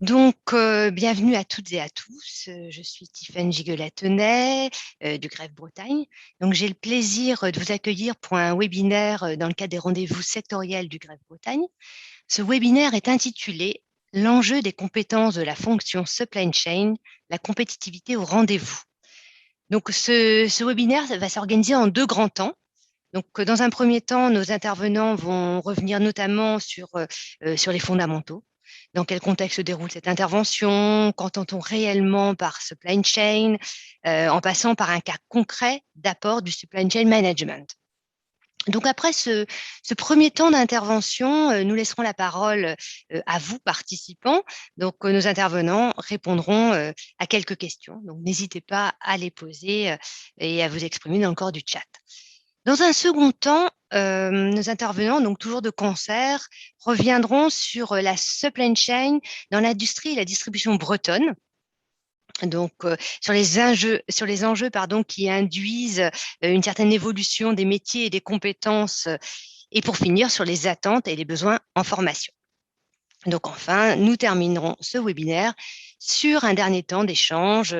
Bienvenue à toutes et à tous. Je suis Tiffaine Giguet-Latenay du Greffe Bretagne. Donc, j'ai le plaisir de vous accueillir pour un webinaire dans le cadre des rendez-vous sectoriels du Greffe Bretagne. Ce webinaire est intitulé L'enjeu des compétences de la fonction supply chain, la compétitivité au rendez-vous. Donc, ce webinaire va s'organiser en deux grands temps. Donc, dans un premier temps, nos intervenants vont revenir notamment sur les fondamentaux. Dans quel contexte se déroule cette intervention? Qu'entend-on réellement par supply chain? En passant par un cas concret d'apport du supply chain management. Donc après ce premier temps d'intervention, nous laisserons la parole à vous, participants. Donc nos intervenants répondront à quelques questions. Donc n'hésitez pas à les poser et à vous exprimer dans le corps du chat. Dans un second temps, nos intervenants, donc toujours de concert, reviendront sur la supply chain dans l'industrie et la distribution bretonne. Donc, sur les enjeux qui induisent une certaine évolution des métiers et des compétences, et pour finir, sur les attentes et les besoins en formation. Donc, enfin, nous terminerons ce webinaire sur un dernier temps d'échange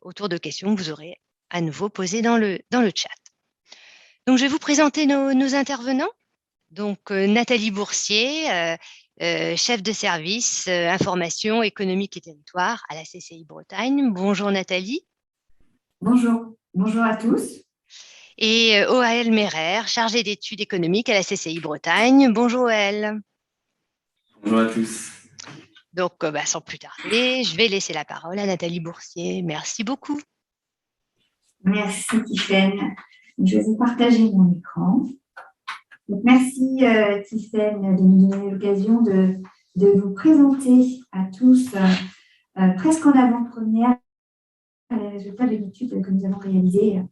autour de questions que vous aurez à nouveau posées dans le chat. Donc, je vais vous présenter nos intervenants. Donc, Nathalie Boursier, chef de service information économique et territoire à la CCI Bretagne. Bonjour Nathalie. Bonjour à tous. Et Oaël Merer, chargée d'études économiques à la CCI Bretagne. Bonjour Oaël. Bonjour à tous. Donc, sans plus tarder, je vais laisser la parole à Nathalie Boursier. Merci beaucoup. Merci Tiffaine. Je vais vous partager mon écran. Donc, merci Tiffaine de nous donner l'occasion de vous présenter à tous, presque en avant-première, les résultats de l'étude que nous avons réalisée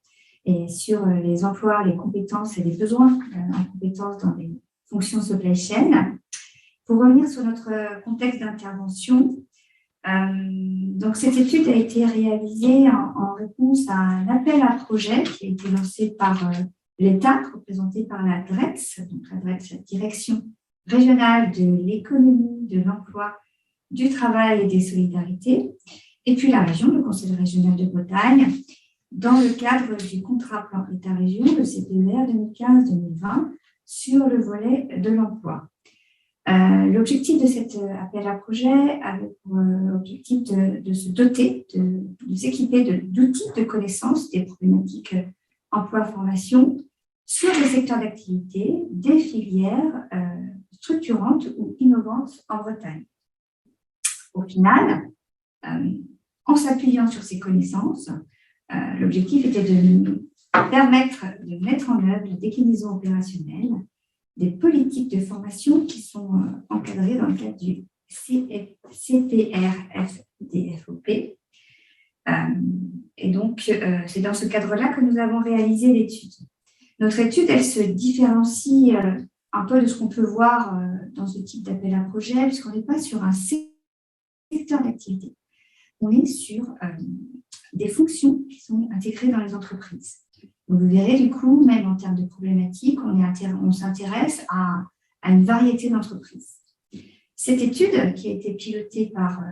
sur les emplois, les compétences et les besoins en compétences dans les fonctions supply chain. Pour revenir sur notre contexte d'intervention, donc cette étude a été réalisée en réponse à un appel à projet qui a été lancé par l'État, représenté par la DRECS, donc la DRECS, la Direction régionale de l'économie, de l'emploi, du travail et des solidarités, et puis la région, le Conseil régional de Bretagne, dans le cadre du contrat plan État-région, le CPER 2015-2020, sur le volet de l'emploi. L'objectif de cet appel à projet avait pour objectif de se doter, de s'équiper d'outils de connaissance des problématiques emploi-formation sur des secteurs d'activité, des filières structurantes ou innovantes en Bretagne. Au final, en s'appuyant sur ces connaissances, l'objectif était de permettre de mettre en œuvre la déclinaison opérationnelle des politiques de formation qui sont encadrées dans le cadre du CPRFDFOP. Et donc, c'est dans ce cadre-là que nous avons réalisé l'étude. Notre étude, elle se différencie un peu de ce qu'on peut voir dans ce type d'appel à projet, puisqu'on n'est pas sur un secteur d'activité. On est sur des fonctions qui sont intégrées dans les entreprises. Donc, vous verrez, du coup, même en termes de problématiques, on s'intéresse à une variété d'entreprises. Cette étude, qui a été pilotée par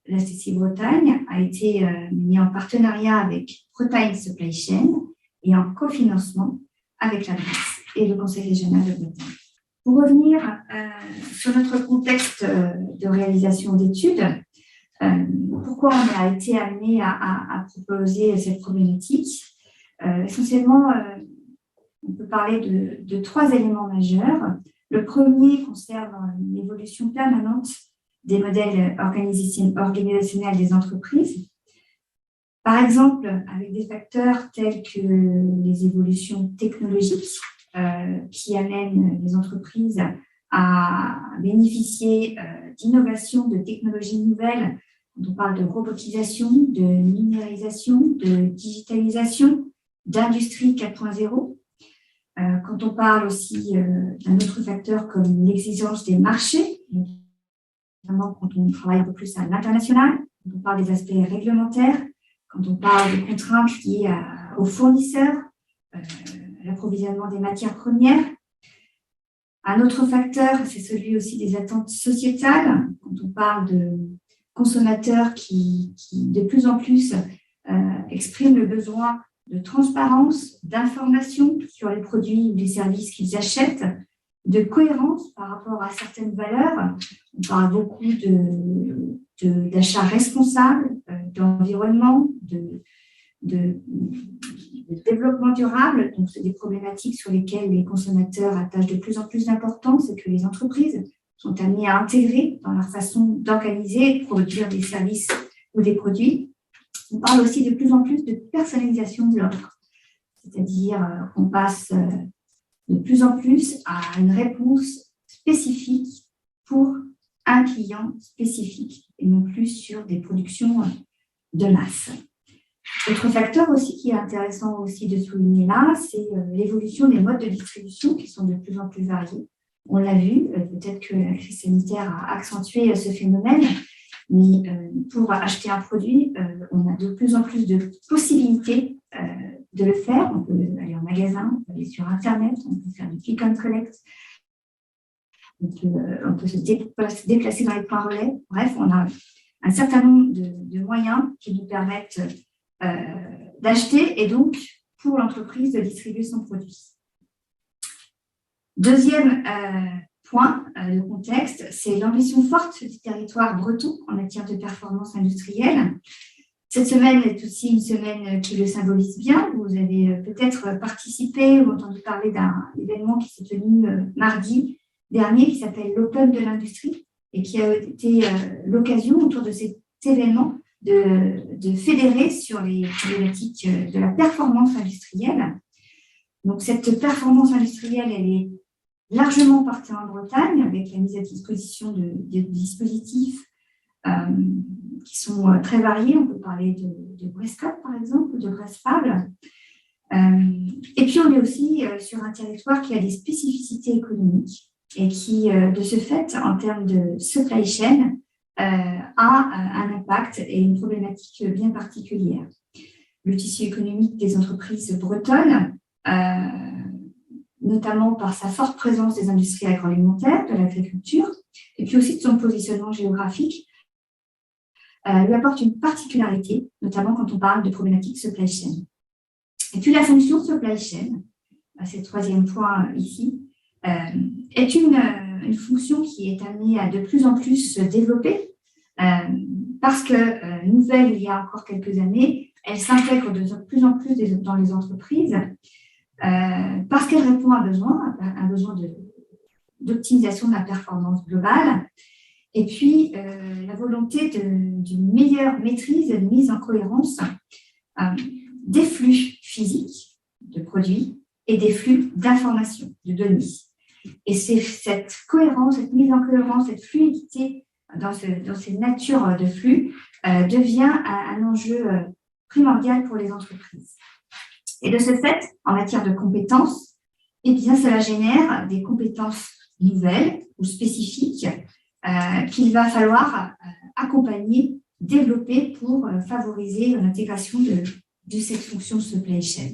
la CCI Bretagne, a été menée en partenariat avec Bretagne Supply Chain et en cofinancement avec la DRECS et le Conseil régional de Bretagne. Pour revenir sur notre contexte de réalisation d'études, pourquoi on a été amené à proposer cette problématique? Essentiellement, on peut parler de trois éléments majeurs. Le premier concerne l'évolution permanente des modèles organisationnels des entreprises. Par exemple, avec des facteurs tels que les évolutions technologiques qui amènent les entreprises à bénéficier d'innovations, de technologies nouvelles. Quand on parle de robotisation, de numérisation, de digitalisation, d'industrie 4.0. Quand on parle aussi d'un autre facteur comme l'exigence des marchés, notamment quand on travaille un peu plus à l'international, quand on parle des aspects réglementaires, quand on parle des contraintes liées aux fournisseurs, l'approvisionnement des matières premières. Un autre facteur, c'est celui aussi des attentes sociétales, quand on parle de consommateurs qui de plus en plus expriment le besoin de transparence, d'information sur les produits ou les services qu'ils achètent, de cohérence par rapport à certaines valeurs. On parle beaucoup d'achats responsables, d'environnement, de développement durable. Donc, c'est des problématiques sur lesquelles les consommateurs attachent de plus en plus d'importance et que les entreprises sont amenées à intégrer dans leur façon d'organiser et de produire des services ou des produits. On parle aussi de plus en plus de personnalisation de l'offre, c'est-à-dire qu'on passe de plus en plus à une réponse spécifique pour un client spécifique et non plus sur des productions de masse. Autre facteur aussi qui est intéressant aussi de souligner là, c'est l'évolution des modes de distribution qui sont de plus en plus variés. On l'a vu, peut-être que la crise sanitaire a accentué ce phénomène, mais pour acheter un produit, on a de plus en plus de possibilités de le faire. On peut aller en magasin, on peut aller sur Internet, on peut faire du click and collect, on peut se déplacer dans les points relais. Bref, on a un certain nombre de moyens qui nous permettent d'acheter et donc pour l'entreprise de distribuer son produit. Deuxième point de contexte, c'est l'ambition forte du territoire breton en matière de performance industrielle. Cette semaine est aussi une semaine qui le symbolise bien. Vous avez peut-être participé ou entendu parler d'un événement qui s'est tenu mardi dernier qui s'appelle l'Open de l'industrie et qui a été l'occasion autour de cet événement de fédérer sur les problématiques de la performance industrielle. Donc, cette performance industrielle, elle est largement portée en Bretagne avec la mise à disposition de dispositifs qui sont très variés. On peut parler de Brescop, par exemple, ou de Bresfab. Et puis, on est aussi sur un territoire qui a des spécificités économiques et qui, de ce fait, en termes de supply chain, a un impact et une problématique bien particulière. Le tissu économique des entreprises bretonnes, notamment par sa forte présence des industries agroalimentaires, de l'agriculture, et puis aussi de son positionnement géographique, lui apporte une particularité, notamment quand on parle de problématiques supply chain. Et puis la fonction supply chain, c'est le troisième point ici, est une fonction qui est amenée à de plus en plus se développer parce que nouvelle il y a encore quelques années, elle s'intègre de plus en plus dans les entreprises parce qu'elle répond à un besoin d'optimisation de la performance globale et puis la volonté d'une meilleure maîtrise et de mise en cohérence des flux physiques de produits et des flux d'informations, de données. Et c'est cette cohérence, cette mise en cohérence, cette fluidité dans ces natures de flux devient un enjeu primordial pour les entreprises. Et de ce fait, en matière de compétences, eh bien, cela génère des compétences nouvelles ou spécifiques qu'il va falloir accompagner, développer pour favoriser l'intégration de cette fonction de supply chain.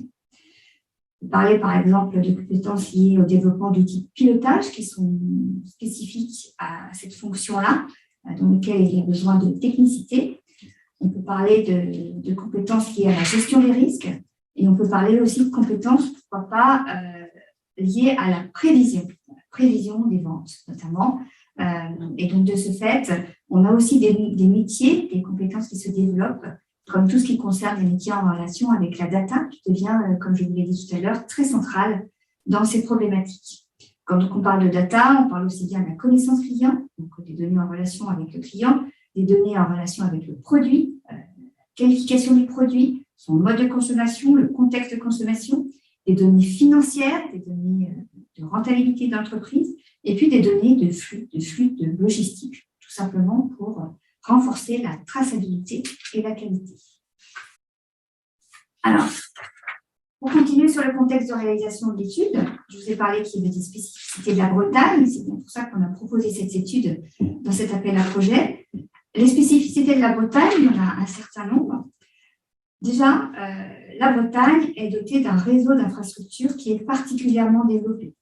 Vous parlez par exemple de compétences liées au développement d'outils de pilotage qui sont spécifiques à cette fonction-là, dans lesquels il y a besoin de technicité. On peut parler de compétences liées à la gestion des risques et on peut parler aussi de compétences, pourquoi pas, liées à la prévision des ventes notamment. Et donc de ce fait, on a aussi des métiers, des compétences qui se développent, comme tout ce qui concerne les métiers en relation avec la data, qui devient, comme je vous l'ai dit tout à l'heure, très centrale dans ces problématiques. Quand on parle de data, on parle aussi bien de la connaissance client, donc des données en relation avec le client, des données en relation avec le produit, qualification du produit, son mode de consommation, le contexte de consommation, des données financières, des données de rentabilité de l'entreprise, et puis des données de flux de logistique, tout simplement pour renforcer la traçabilité et la qualité. Alors, pour continuer sur le contexte de réalisation de l'étude, je vous ai parlé qu'il y avait des spécificités de la Bretagne, c'est bien pour ça qu'on a proposé cette étude dans cet appel à projet. Les spécificités de la Bretagne, il y en a un certain nombre. Déjà, la Bretagne est dotée d'un réseau d'infrastructures qui est particulièrement développé.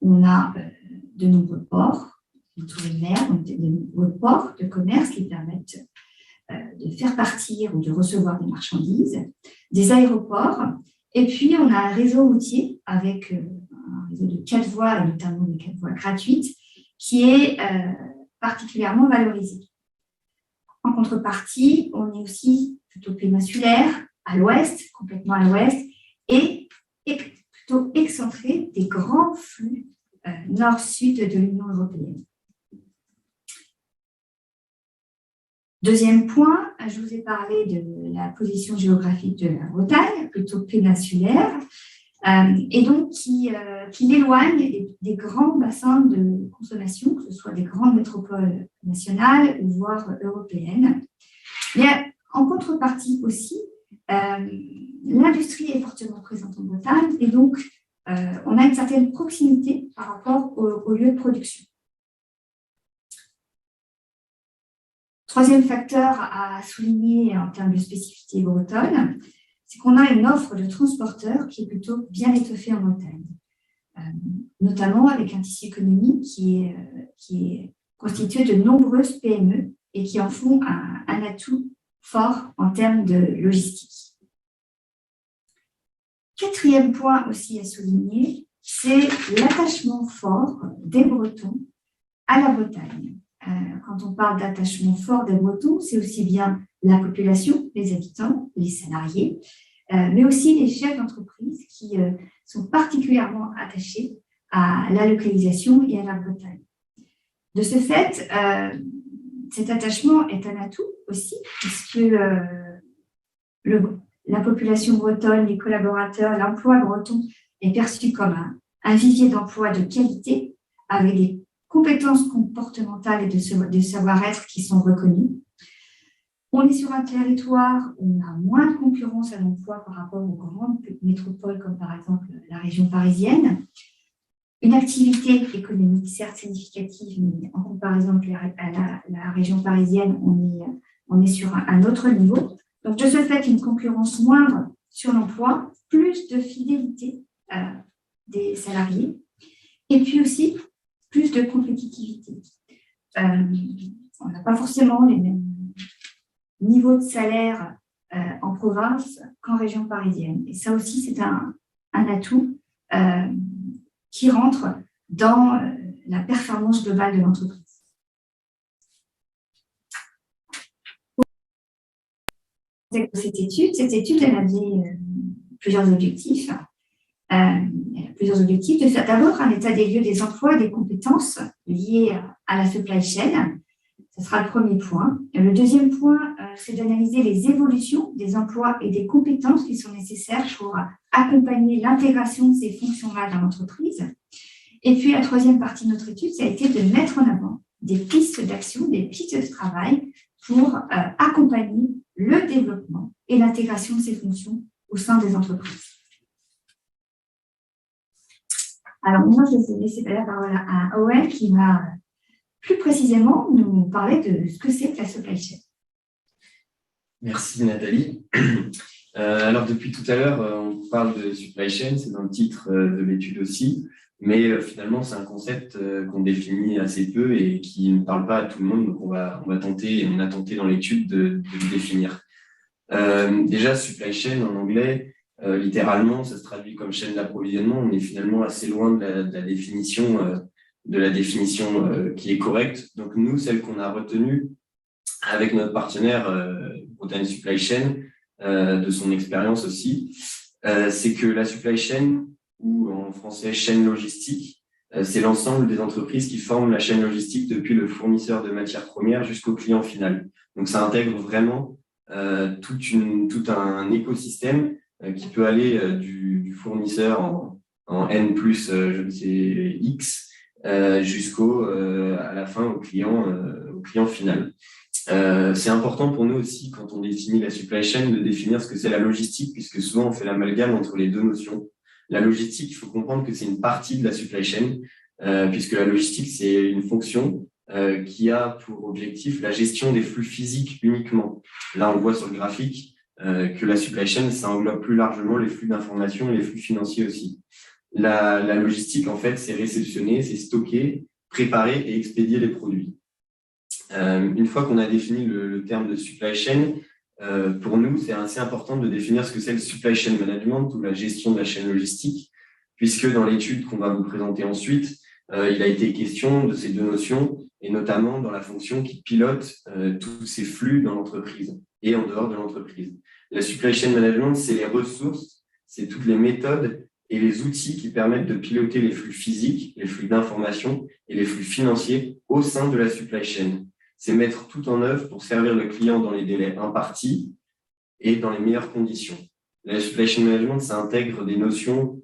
On a de nombreux ports, entourés de mer, donc de ports de commerce qui permettent de faire partir ou de recevoir des marchandises, des aéroports, et puis on a un réseau routier avec un réseau de 4 voies, et notamment des 4 voies gratuites, qui est particulièrement valorisé. En contrepartie, on est aussi plutôt péninsulaire, à l'ouest, complètement à l'ouest, et plutôt excentré des grands flux nord-sud de l'Union européenne. Deuxième point, je vous ai parlé de la position géographique de la Bretagne, plutôt péninsulaire, et donc qui l'éloigne des grands bassins de consommation, que ce soit des grandes métropoles nationales, voire européennes. Mais en contrepartie aussi, l'industrie est fortement présente en Bretagne, et donc on a une certaine proximité par rapport au lieu de production. Troisième facteur à souligner en termes de spécificité bretonne, c'est qu'on a une offre de transporteurs qui est plutôt bien étoffée en Bretagne, notamment avec un tissu économique qui est constitué de nombreuses PME et qui en font un atout fort en termes de logistique. Quatrième point aussi à souligner, c'est l'attachement fort des Bretons à la Bretagne. Quand on parle d'attachement fort des Bretons, c'est aussi bien la population, les habitants, les salariés, mais aussi les chefs d'entreprise qui sont particulièrement attachés à la localisation et à la Bretagne. De ce fait, cet attachement est un atout aussi, puisque la population bretonne, les collaborateurs, l'emploi breton est perçu comme un vivier d'emploi de qualité, avec des compétences comportementales et de savoir-être qui sont reconnues. On est sur un territoire où on a moins de concurrence à l'emploi par rapport aux grandes métropoles, comme par exemple la région parisienne. Une activité économique certes significative, mais en comparaison à la région parisienne, on est sur un autre niveau. Donc, de ce fait, une concurrence moindre sur l'emploi, plus de fidélité des salariés, et puis aussi plus de compétitivité. On n'a pas forcément les mêmes niveaux de salaire en province qu'en région parisienne. Et ça aussi, c'est un atout qui rentre dans la performance globale de l'entreprise. Cette étude, elle avait plusieurs objectifs. D'abord, un état des lieux des emplois et des compétences liées à la supply chain. Ce sera le premier point. Le deuxième point, c'est d'analyser les évolutions des emplois et des compétences qui sont nécessaires pour accompagner l'intégration de ces fonctions-là dans l'entreprise. Et puis, la troisième partie de notre étude, ça a été de mettre en avant des pistes d'action, des pistes de travail pour accompagner le développement et l'intégration de ces fonctions au sein des entreprises. Alors, moi, je vais laisser la parole à Owen qui va plus précisément nous parler de ce que c'est que la supply chain. Merci Nathalie. Alors, depuis tout à l'heure, on parle de supply chain, c'est dans le titre de l'étude aussi, mais finalement, c'est un concept qu'on définit assez peu et qui ne parle pas à tout le monde, donc on a tenté dans l'étude de le définir. Déjà, supply chain en anglais, littéralement, ça se traduit comme chaîne d'approvisionnement. On est finalement assez loin de la définition qui est correcte. Donc, nous, celle qu'on a retenue avec notre partenaire Bretagne Supply Chain, de son expérience aussi, c'est que la supply chain, ou en français chaîne logistique, c'est l'ensemble des entreprises qui forment la chaîne logistique depuis le fournisseur de matières premières jusqu'au client final. Donc, ça intègre vraiment tout un écosystème qui peut aller du fournisseur en N plus, je ne sais, X, à la fin au client final. C'est important pour nous aussi, quand on définit la supply chain, de définir ce que c'est la logistique, puisque souvent on fait l'amalgame entre les deux notions. La logistique, il faut comprendre que c'est une partie de la supply chain, puisque la logistique, c'est une fonction qui a pour objectif la gestion des flux physiques uniquement. Là, on voit sur le graphique que la supply chain, ça englobe plus largement les flux d'information et les flux financiers aussi. La logistique, en fait, c'est réceptionner, c'est stocker, préparer et expédier les produits. Une fois qu'on a défini le terme de supply chain, pour nous, c'est assez important de définir ce que c'est le supply chain management ou la gestion de la chaîne logistique, puisque dans l'étude qu'on va vous présenter ensuite, il a été question de ces deux notions, et notamment dans la fonction qui pilote tous ces flux dans l'entreprise et en dehors de l'entreprise. La supply chain management, c'est les ressources, c'est toutes les méthodes et les outils qui permettent de piloter les flux physiques, les flux d'information et les flux financiers au sein de la supply chain. C'est mettre tout en œuvre pour servir le client dans les délais impartis et dans les meilleures conditions. La supply chain management, ça intègre des notions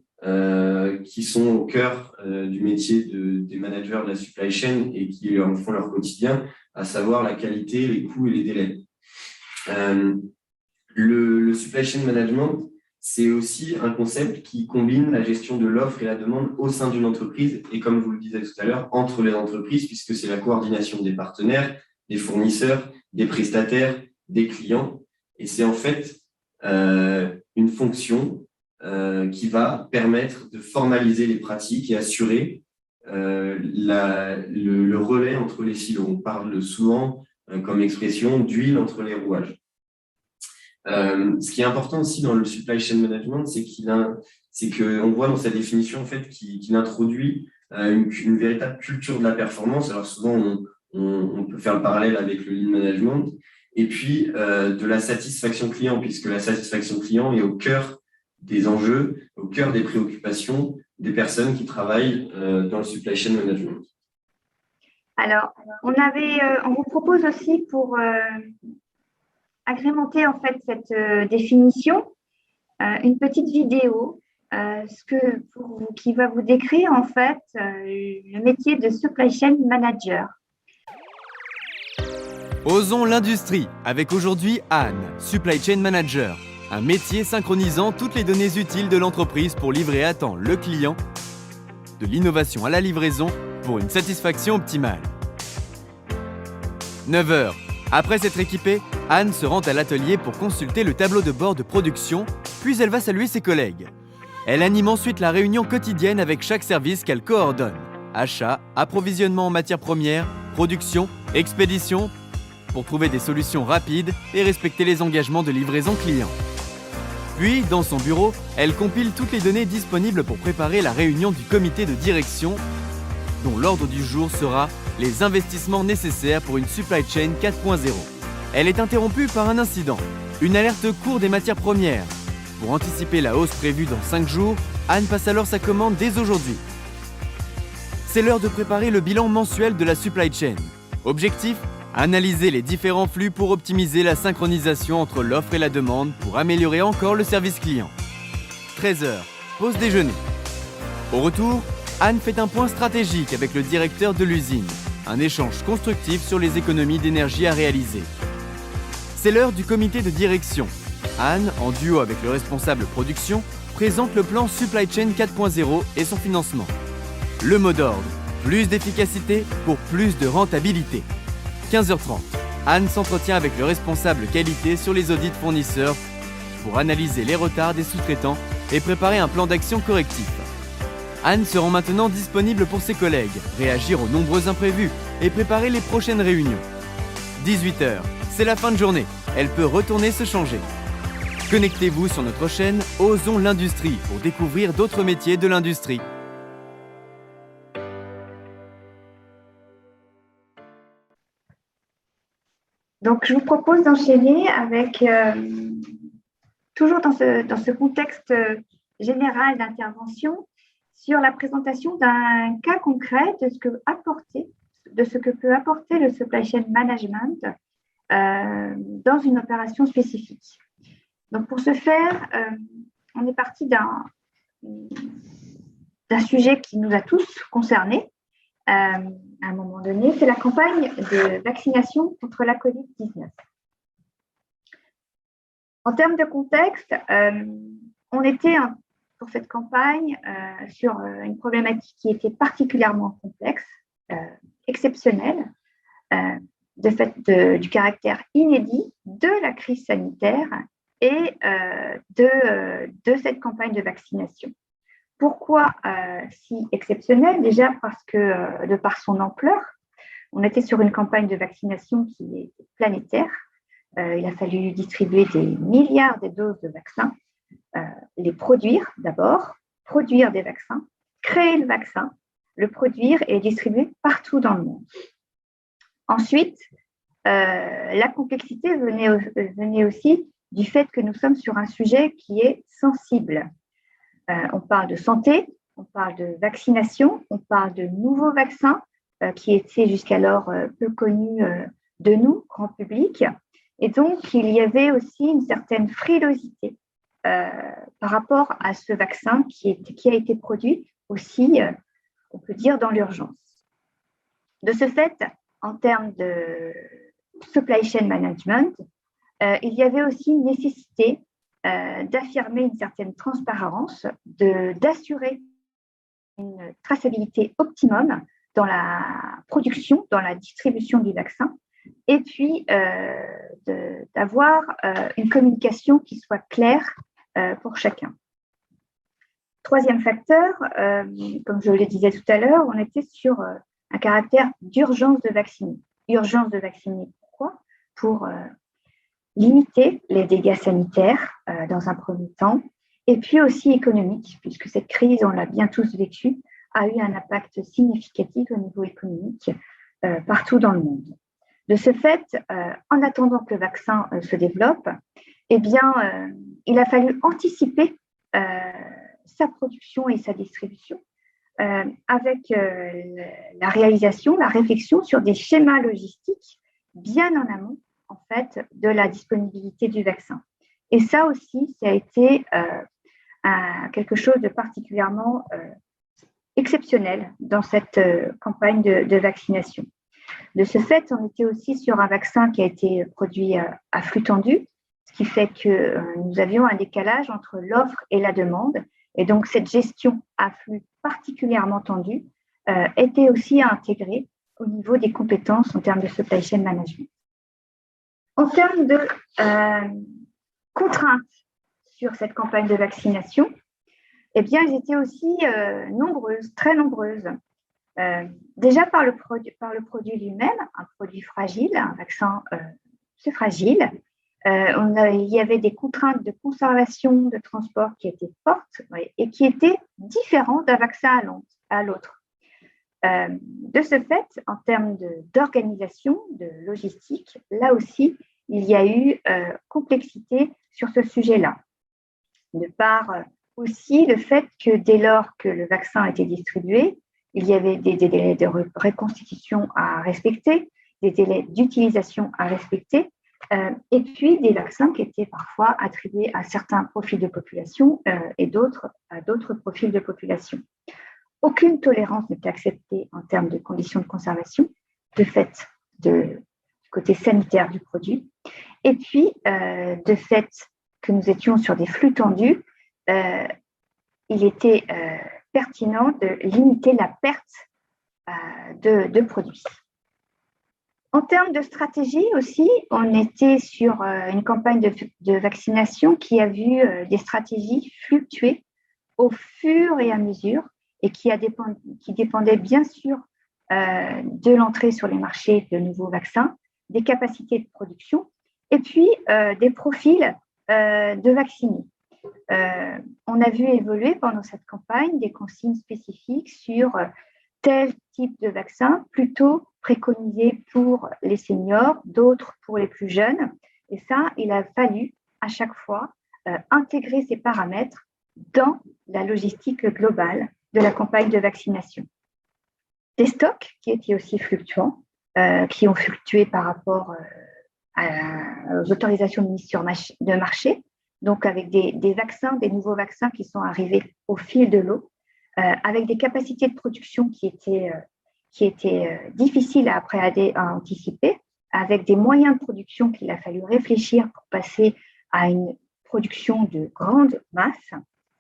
qui sont au cœur du métier des managers de la supply chain et qui en font leur quotidien, à savoir la qualité, les coûts et les délais. Le supply chain management, c'est aussi un concept qui combine la gestion de l'offre et la demande au sein d'une entreprise et, comme je vous le disais tout à l'heure, entre les entreprises, puisque c'est la coordination des partenaires, des fournisseurs, des prestataires, des clients. Et c'est en fait une fonction qui va permettre de formaliser les pratiques et assurer le relais entre les silos. On parle souvent, comme expression, d'huile entre les rouages. Ce qui est important aussi dans le supply chain management, c'est qu'on voit dans sa définition en fait, qu'il introduit une véritable culture de la performance. Alors souvent, on peut faire le parallèle avec le lean management, et puis de la satisfaction client, puisque la satisfaction client est au cœur des enjeux, au cœur des préoccupations des personnes qui travaillent dans le supply chain management. Alors, on vous propose aussi pour agrémenter en fait cette définition, une petite vidéo qui va vous décrire en fait le métier de supply chain manager. Osons l'industrie avec aujourd'hui Anne, supply chain manager, un métier synchronisant toutes les données utiles de l'entreprise pour livrer à temps le client, de l'innovation à la livraison pour une satisfaction optimale. 9h. Après s'être équipée, Anne se rend à l'atelier pour consulter le tableau de bord de production, puis elle va saluer ses collègues. Elle anime ensuite la réunion quotidienne avec chaque service qu'elle coordonne. Achat, approvisionnement en matières premières, production, expédition, pour trouver des solutions rapides et respecter les engagements de livraison client. Puis, dans son bureau, elle compile toutes les données disponibles pour préparer la réunion du comité de direction, dont l'ordre du jour sera les investissements nécessaires pour une supply chain 4.0. Elle est interrompue par un incident, une alerte cours des matières premières. Pour anticiper la hausse prévue dans 5 jours, Anne passe alors sa commande dès aujourd'hui. C'est l'heure de préparer le bilan mensuel de la supply chain. Objectif : analyser les différents flux pour optimiser la synchronisation entre l'offre et la demande pour améliorer encore le service client. 13h, pause déjeuner. Au retour, Anne fait un point stratégique avec le directeur de l'usine. Un échange constructif sur les économies d'énergie à réaliser. C'est l'heure du comité de direction. Anne, en duo avec le responsable production, présente le plan Supply Chain 4.0 et son financement. Le mot d'ordre, plus d'efficacité pour plus de rentabilité. 15h30, Anne s'entretient avec le responsable qualité sur les audits fournisseurs pour analyser les retards des sous-traitants et préparer un plan d'action correctif. Anne se rend maintenant disponible pour ses collègues, réagir aux nombreux imprévus et préparer les prochaines réunions. 18h, c'est la fin de journée, elle peut retourner se changer. Connectez-vous sur notre chaîne Osons l'industrie pour découvrir d'autres métiers de l'industrie. Donc, je vous propose d'enchaîner avec, toujours dans ce contexte général d'intervention, sur la présentation d'un cas concret de ce que peut apporter le supply chain management dans une opération spécifique. Donc, pour ce faire, on est parti d'un sujet qui nous a tous concernés à un moment donné, c'est la campagne de vaccination contre la COVID-19. En termes de contexte, on était pour cette campagne sur une problématique qui était particulièrement complexe, exceptionnelle, du caractère inédit de la crise sanitaire et de cette campagne de vaccination. Pourquoi si exceptionnel? Déjà parce que, de par son ampleur, on était sur une campagne de vaccination qui est planétaire. Il a fallu distribuer des milliards de doses de vaccins, les produire d'abord, produire des vaccins, créer le vaccin, le produire et le distribuer partout dans le monde. Ensuite, la complexité venait aussi du fait que nous sommes sur un sujet qui est sensible. On parle de santé, on parle de vaccination, on parle de nouveaux vaccins qui étaient jusqu'alors peu connus de nous, grand public. Et donc, il y avait aussi une certaine frilosité par rapport à ce vaccin qui a été produit aussi, on peut dire, dans l'urgence. De ce fait, en termes de supply chain management, il y avait aussi une nécessité d'affirmer une certaine transparence, d'assurer une traçabilité optimum dans la production, dans la distribution du vaccin, et puis d'avoir une communication qui soit claire pour chacun. Troisième facteur, comme je le disais tout à l'heure, on était sur un caractère d'urgence de vacciner. Urgence de vacciner, pourquoi? Pour limiter les dégâts sanitaires dans un premier temps, et puis aussi économique, puisque cette crise, on l'a bien tous vécu, a eu un impact significatif au niveau économique partout dans le monde. De ce fait, en attendant que le vaccin se développe, eh bien, il a fallu anticiper sa production et sa distribution avec la réalisation, la réflexion sur des schémas logistiques bien en amont, en fait, de la disponibilité du vaccin. Et ça aussi, ça a été quelque chose de particulièrement exceptionnel dans cette campagne de vaccination. De ce fait, on était aussi sur un vaccin qui a été produit à flux tendu, ce qui fait que nous avions un décalage entre l'offre et la demande. Et donc, cette gestion à flux particulièrement tendu était aussi à intégrer au niveau des compétences en termes de supply chain management. En termes de contraintes sur cette campagne de vaccination, eh bien, elles étaient aussi nombreuses, très nombreuses. Déjà par le produit lui-même, un produit fragile, un vaccin, c'est fragile. Il y avait des contraintes de conservation, de transport qui étaient fortes et qui étaient différentes d'un vaccin à l'autre. De ce fait, en termes d'organisation, de logistique, là aussi, il y a eu complexité sur ce sujet-là. De par aussi le fait que dès lors que le vaccin a été distribué, il y avait des délais de reconstitution à respecter, des délais d'utilisation à respecter, et puis des vaccins qui étaient parfois attribués à certains profils de population et d'autres à d'autres profils de population. Aucune tolérance n'était acceptée en termes de conditions de conservation, de fait du côté sanitaire du produit. Et puis, de fait que nous étions sur des flux tendus, il était pertinent de limiter la perte de produits. En termes de stratégie aussi, on était sur une campagne de vaccination qui a vu des stratégies fluctuer au fur et à mesure et qui dépendait bien sûr de l'entrée sur les marchés de nouveaux vaccins, des capacités de production et puis des profils de vaccinés. On a vu évoluer pendant cette campagne des consignes spécifiques sur tel type de vaccin, plutôt préconisé pour les seniors, d'autres pour les plus jeunes. Et ça, il a fallu à chaque fois intégrer ces paramètres dans la logistique globale de la campagne de vaccination. Des stocks qui étaient aussi fluctuants, qui ont fluctué par rapport aux autorisations de mise sur de marché, donc avec des vaccins, des nouveaux vaccins qui sont arrivés au fil de l'eau, avec des capacités de production qui étaient difficiles à appréhender, à anticiper, avec des moyens de production qu'il a fallu réfléchir pour passer à une production de grande masse.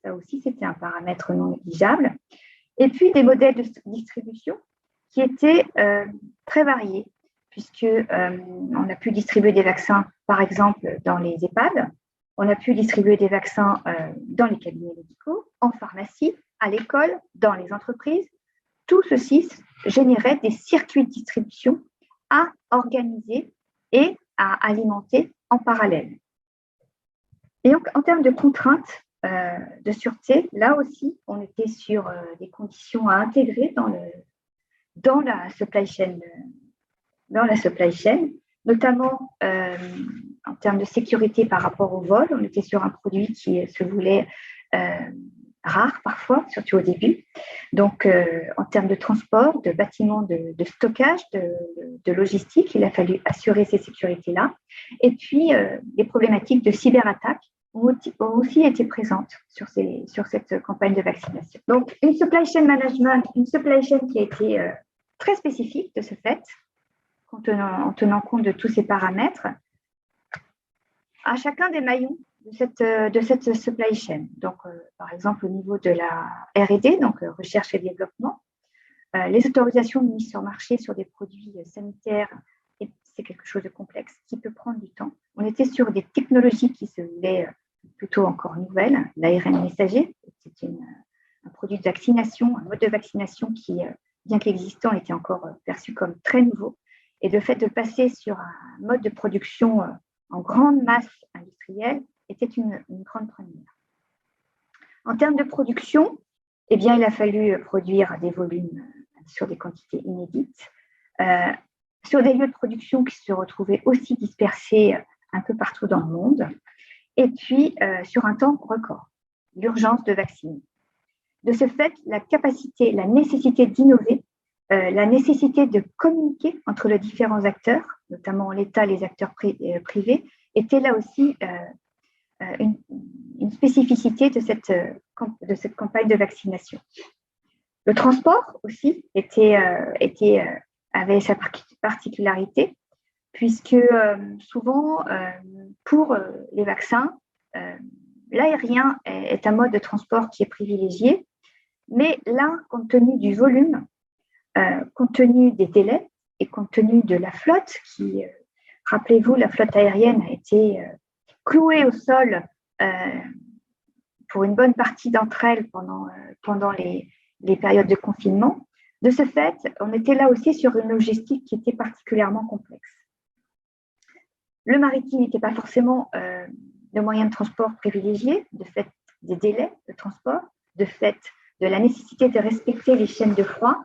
Ça aussi, c'était un paramètre non négligeable. Et puis, des modèles de distribution qui étaient très variés, puisqu'on a pu distribuer des vaccins, par exemple, dans les EHPAD, on a pu distribuer des vaccins dans les cabinets médicaux, en pharmacie, à l'école, dans les entreprises, tout ceci générait des circuits de distribution à organiser et à alimenter en parallèle. Et donc, en termes de contraintes de sûreté, là aussi, on était sur des conditions à intégrer dans la supply chain, notamment en termes de sécurité par rapport au vol. On était sur un produit qui se voulait rare parfois, surtout au début. Donc, en termes de transport, de bâtiments, de stockage, de logistique, il a fallu assurer ces sécurités-là. Et puis, les problématiques de cyberattaque ont aussi été présentes sur cette campagne de vaccination. Donc, une supply chain management, une supply chain qui a été très spécifique de ce fait, en tenant compte de tous ces paramètres, à chacun des maillons de cette supply chain. Donc, par exemple, au niveau de la R&D, donc recherche et développement, les autorisations de mise sur marché sur des produits sanitaires, c'est quelque chose de complexe qui peut prendre du temps. On était sur des technologies qui se voulaient plutôt encore nouvelles. L'ARN messager, c'est un produit de vaccination, un mode de vaccination qui, bien qu'existant, était encore perçu comme très nouveau. Et le fait de passer sur un mode de production en grande masse industrielle était une grande première. En termes de production, eh bien, il a fallu produire des volumes sur des quantités inédites, sur des lieux de production qui se retrouvaient aussi dispersés un peu partout dans le monde, et puis sur un temps record, l'urgence de vacciner. De ce fait, la capacité, la nécessité d'innover, la nécessité de communiquer entre les différents acteurs, notamment l'État, les acteurs privés, était là aussi une spécificité de cette campagne de vaccination. Le transport aussi avait sa particularité, puisque souvent, pour les vaccins, l'aérien est un mode de transport qui est privilégié, mais là, compte tenu du volume, compte tenu des délais et compte tenu de la flotte qui, rappelez-vous, la flotte aérienne a été clouée au sol pour une bonne partie d'entre elles pendant les périodes de confinement. De ce fait, on était là aussi sur une logistique qui était particulièrement complexe. Le maritime n'était pas forcément le moyen de transport privilégié, de fait des délais de transport, de fait de la nécessité de respecter les chaînes de froid.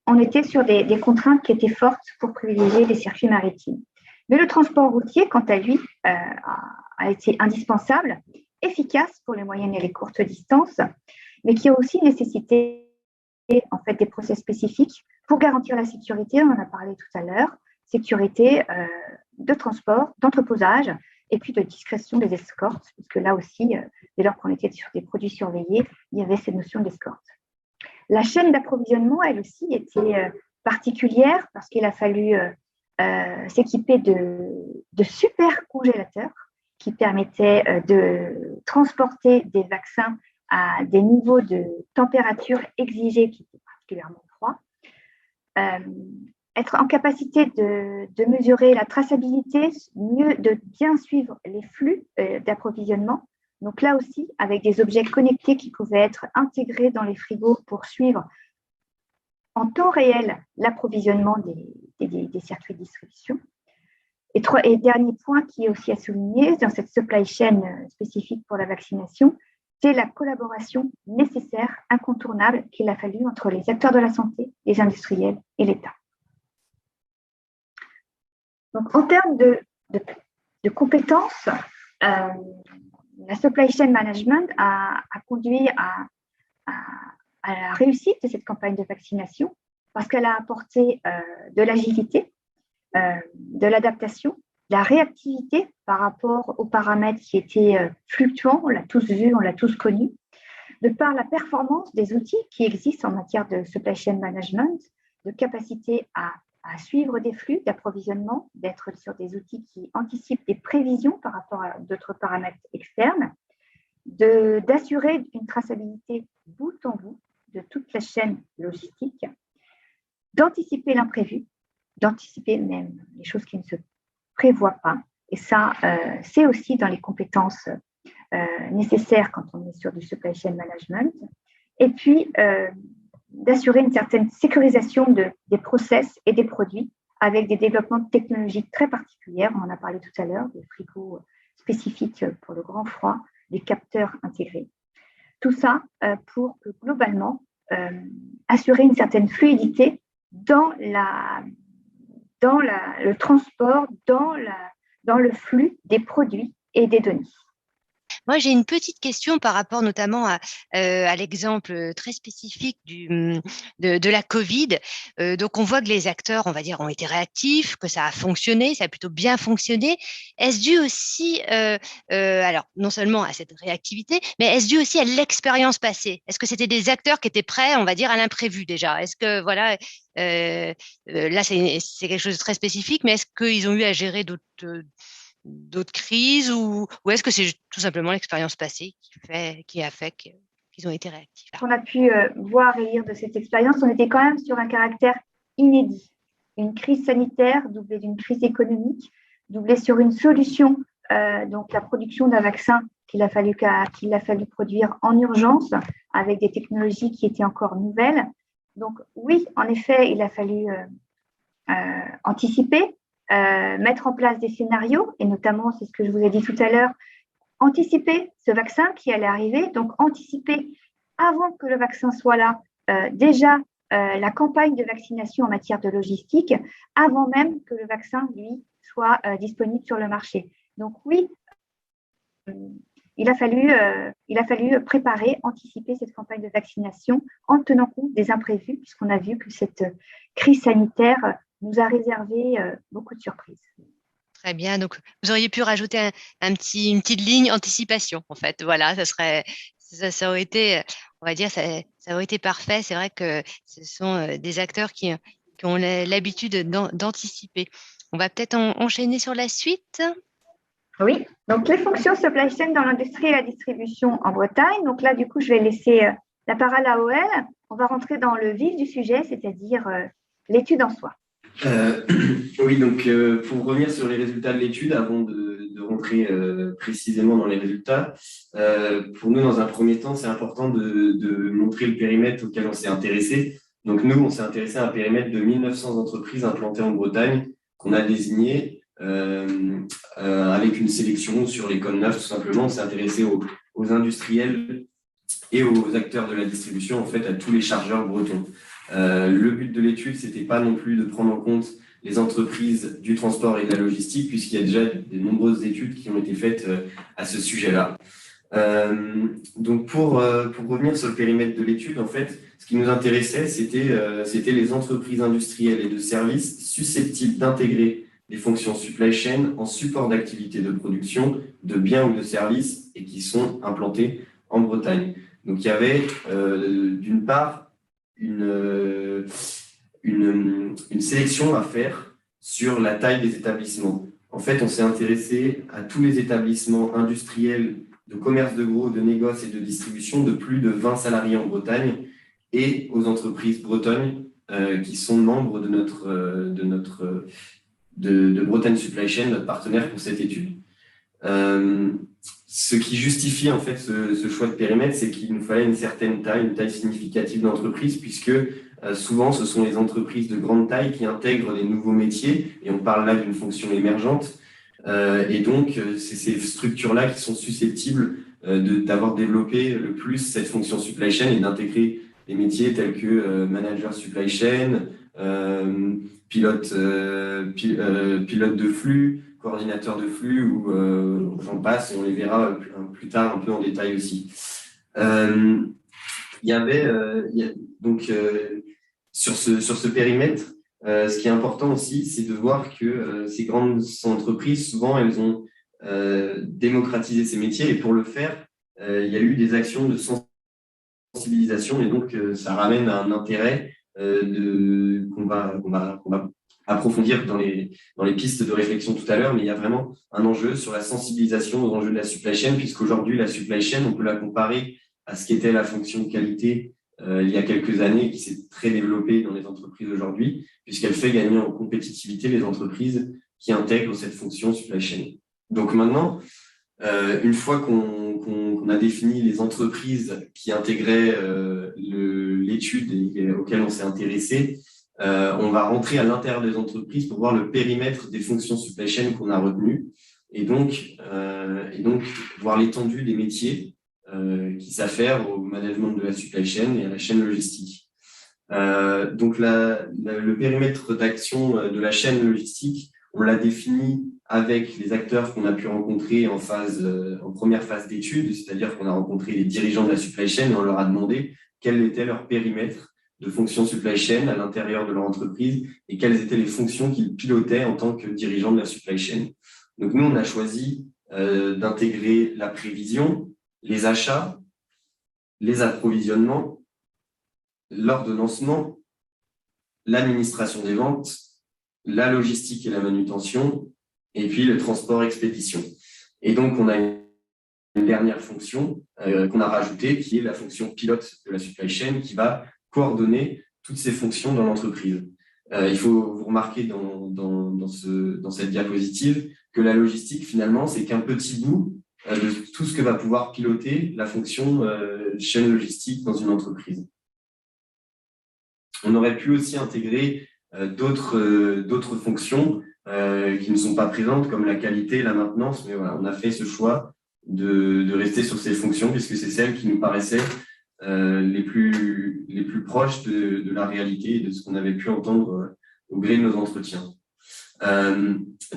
On était sur des contraintes qui étaient fortes pour privilégier les circuits maritimes. Mais le transport routier, quant à lui, a été indispensable, efficace pour les moyennes et les courtes distances, mais qui a aussi nécessité en fait, des process spécifiques pour garantir la sécurité, on en a parlé tout à l'heure, sécurité de transport, d'entreposage, et puis de discrétion des escortes, puisque là aussi, dès lors qu'on était sur des produits surveillés, il y avait cette notion d'escorte. La chaîne d'approvisionnement, elle aussi, était particulière parce qu'il a fallu s'équiper de super congélateurs qui permettaient de transporter des vaccins à des niveaux de température exigés qui étaient particulièrement froids. Être en capacité de mesurer la traçabilité, mieux de bien suivre les flux d'approvisionnement. Donc là aussi, avec des objets connectés qui pouvaient être intégrés dans les frigos pour suivre en temps réel l'approvisionnement des circuits de distribution. Et dernier point qui est aussi à souligner dans cette supply chain spécifique pour la vaccination, c'est la collaboration nécessaire, incontournable qu'il a fallu entre les acteurs de la santé, les industriels et l'État. Donc, en termes de compétences, la supply chain management a conduit à la réussite de cette campagne de vaccination parce qu'elle a apporté de l'agilité, de l'adaptation, de la réactivité par rapport aux paramètres qui étaient fluctuants, on l'a tous vu, on l'a tous connu, de par la performance des outils qui existent en matière de supply chain management, de capacité à suivre des flux d'approvisionnement, d'être sur des outils qui anticipent des prévisions par rapport à d'autres paramètres externes, d'assurer une traçabilité bout en bout de toute la chaîne logistique, d'anticiper l'imprévu, d'anticiper même les choses qui ne se prévoient pas. Et ça, c'est aussi dans les compétences nécessaires quand on est sur du supply chain management, et puis d'assurer une certaine sécurisation des process et des produits avec des développements technologiques très particuliers. On en a parlé tout à l'heure, des frigos spécifiques pour le grand froid, des capteurs intégrés. Tout ça pour globalement assurer une certaine fluidité dans le transport, dans le flux des produits et des données. Moi, j'ai une petite question par rapport notamment à l'exemple très spécifique de la Covid. Donc, on voit que les acteurs, on va dire, ont été réactifs, que ça a fonctionné, ça a plutôt bien fonctionné. Est-ce dû aussi, alors, non seulement à cette réactivité, mais est-ce dû aussi à l'expérience passée? Est-ce que c'était des acteurs qui étaient prêts, on va dire, à l'imprévu déjà? Est-ce que, voilà, là, c'est quelque chose de très spécifique, mais est-ce qu'ils ont eu à gérer d'autres crises ou est-ce que c'est tout simplement l'expérience passée qui a fait qu'ils ont été réactifs? On a pu voir et lire de cette expérience, on était quand même sur un caractère inédit. Une crise sanitaire doublée d'une crise économique, doublée sur une solution, donc la production d'un vaccin qu'il a fallu produire en urgence avec des technologies qui étaient encore nouvelles. Donc oui, en effet, il a fallu anticiper, mettre en place des scénarios, et notamment, c'est ce que je vous ai dit tout à l'heure, anticiper ce vaccin qui allait arriver, donc anticiper avant que le vaccin soit là, déjà la campagne de vaccination en matière de logistique, avant même que le vaccin, lui, soit disponible sur le marché. Donc oui, il a fallu préparer, anticiper cette campagne de vaccination en tenant compte des imprévus, puisqu'on a vu que cette crise sanitaire nous a réservé beaucoup de surprises. Très bien. Donc, vous auriez pu rajouter une petite ligne anticipation, en fait. Voilà, ça aurait été, on va dire, ça aurait été parfait. C'est vrai que ce sont des acteurs qui ont l'habitude d'anticiper. On va peut-être enchaîner sur la suite. Oui, donc les fonctions supply chain dans l'industrie et la distribution en Bretagne. Donc là, du coup, je vais laisser la parole à OL. On va rentrer dans le vif du sujet, c'est-à-dire l'étude en soi. Oui, donc pour revenir sur les résultats de l'étude, avant de rentrer précisément dans les résultats, pour nous, dans un premier temps, c'est important de montrer le périmètre auquel on s'est intéressé. Donc nous, on s'est intéressé à un périmètre de 1900 entreprises implantées en Bretagne qu'on a désigné avec une sélection sur les codes 9, tout simplement. On s'est intéressé aux industriels et aux acteurs de la distribution, en fait, à tous les chargeurs bretons. Le but de l'étude, c'était pas non plus de prendre en compte les entreprises du transport et de la logistique, puisqu'il y a déjà de nombreuses études qui ont été faites à ce sujet-là. Donc pour revenir sur le périmètre de l'étude, en fait, ce qui nous intéressait, c'était les entreprises industrielles et de services susceptibles d'intégrer les fonctions supply chain en support d'activités de production de biens ou de services et qui sont implantées en Bretagne. Donc il y avait d'une part une sélection à faire sur la taille des établissements. En fait, on s'est intéressé à tous les établissements industriels de commerce de gros, de négoce et de distribution de plus de 20 salariés en Bretagne et aux entreprises bretonnes qui sont membres de Bretagne Supply Chain, notre partenaire pour cette étude. Ce qui justifie en fait ce choix de périmètre, c'est qu'il nous fallait une certaine taille, une taille significative d'entreprise, puisque souvent ce sont les entreprises de grande taille qui intègrent des nouveaux métiers, et on parle là d'une fonction émergente, et donc c'est ces structures-là qui sont susceptibles d'avoir développé le plus cette fonction supply chain et d'intégrer des métiers tels que manager supply chain, pilote de flux, coordinateur de flux, ou j'en passe, et on les verra plus tard un peu en détail aussi. Donc sur ce périmètre, ce qui est important aussi, c'est de voir que ces grandes entreprises, souvent, elles ont démocratisé ces métiers, et pour le faire, il y a eu des actions de sensibilisation, et donc ça ramène à un intérêt qu'on va approfondir dans les pistes de réflexion tout à l'heure, mais il y a vraiment un enjeu sur la sensibilisation aux enjeux de la supply chain, puisqu'aujourd'hui, la supply chain, on peut la comparer à ce qu'était la fonction de qualité il y a quelques années, qui s'est très développée dans les entreprises aujourd'hui, puisqu'elle fait gagner en compétitivité les entreprises qui intègrent cette fonction supply chain. Donc maintenant, Une fois qu'on a défini les entreprises qui intégraient l'étude et auxquelles on s'est intéressé, on va rentrer à l'intérieur des entreprises pour voir le périmètre des fonctions supply chain qu'on a retenues et donc voir l'étendue des métiers qui s'affèrent au management de la supply chain et à la chaîne logistique. Donc le périmètre d'action de la chaîne logistique, on l'a défini avec les acteurs qu'on a pu rencontrer en première phase d'étude, c'est-à-dire qu'on a rencontré les dirigeants de la supply chain et on leur a demandé quel était leur périmètre de fonction supply chain à l'intérieur de leur entreprise et quelles étaient les fonctions qu'ils pilotaient en tant que dirigeants de la supply chain. Donc nous, on a choisi d'intégrer la prévision, les achats, les approvisionnements, l'ordonnancement, l'administration des ventes, la logistique et la manutention, et puis le transport-expédition. Et donc, on a une dernière fonction qu'on a rajoutée, qui est la fonction pilote de la supply chain, qui va coordonner toutes ces fonctions dans l'entreprise. Il faut vous remarquer dans cette diapositive que la logistique, finalement, c'est qu'un petit bout de tout ce que va pouvoir piloter la fonction chaîne logistique dans une entreprise. On aurait pu aussi intégrer d'autres fonctions qui ne sont pas présentes, comme la qualité, la maintenance, mais voilà, on a fait ce choix de rester sur ces fonctions puisque c'est celles qui nous paraissaient les plus proches de la réalité et de ce qu'on avait pu entendre au gré de nos entretiens.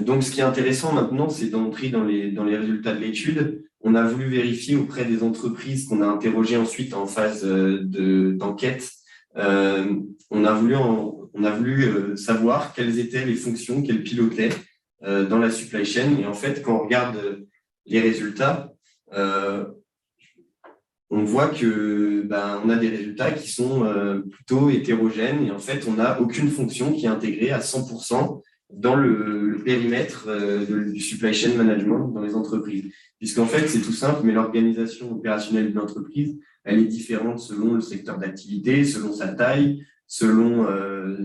Donc, ce qui est intéressant maintenant, c'est d'entrer dans les résultats de l'étude. On a voulu vérifier auprès des entreprises qu'on a interrogées ensuite en phase d'enquête. On a voulu savoir quelles étaient les fonctions qu'elles pilotaient dans la supply chain. Et en fait, quand on regarde les résultats, on voit que on a des résultats qui sont plutôt hétérogènes et en fait, on n'a aucune fonction qui est intégrée à 100% dans le périmètre du supply chain management dans les entreprises. Puisqu'en fait, c'est tout simple, mais l'organisation opérationnelle d'une entreprise, elle est différente selon le secteur d'activité, selon sa taille, selon